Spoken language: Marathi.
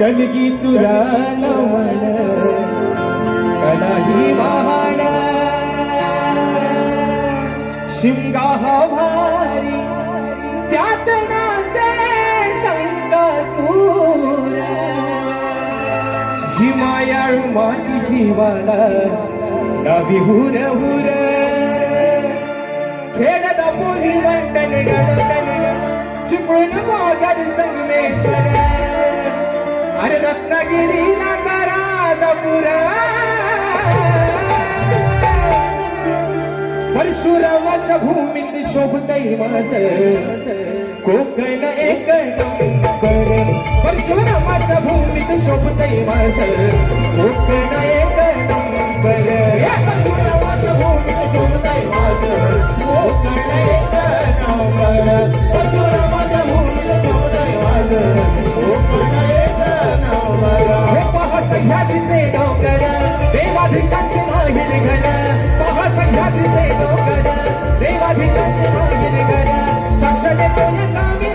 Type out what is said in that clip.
कलगी तुला नमन कलाही वाहन शिमगा हा भारी त्यात नाचे संग सूर हिमायाळू माती जीवाला गावी हुर हुर खेळत पोली लंडन गडन चिपळूण माघार संगमेश्वर अरे रत्नागिरी राजापुर परशुरामाच्या भूमीत शोभतय माझ कोकण एक नंबर परशुरामाच्या भूमीत शोभतय माझ कोकण एक नंबर परशुरामाच्या भूमीत शोभतय माझ कोकण एक नंबर परशुरामाच्या भूमीत शोभतय माझ कोकण एक नंबर हे पहा सह्याद्रीचे डोंगर देवाधिकांचे माहेर घर पहा सह्याद्रीचे डोंगर देवाधिकांचे माहेर घर साक्ष देतो